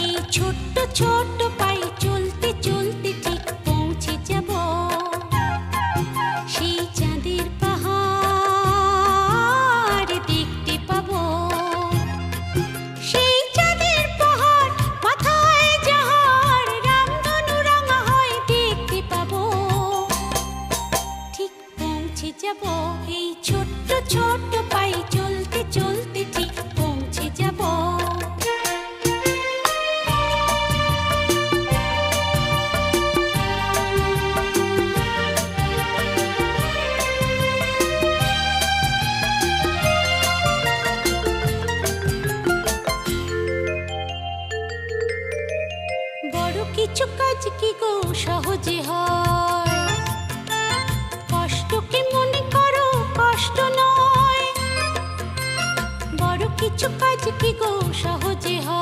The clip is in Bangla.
এই ছোট্ট ছোট্ট পায়ে চলতে চলতে ঠিক পৌঁছে যাব সেই চাঁদের পাহাড় দেখতে পাবো। সেই চাঁদের পাহাড় মাথায় যাহার রামধনু রাঙা হয় দেখতে পাবো। ঠিক পৌঁছে যাব এই ছোট্ট ছোট্ট পায়ে চলতে চলতে ঠিক পৌঁছে যাব। বড় কিছু কাজ কি গো সহজে হয়, কষ্টকে মনে করো কষ্ট নয়। বড় কিছু কাজ কি গো সহজে হয়।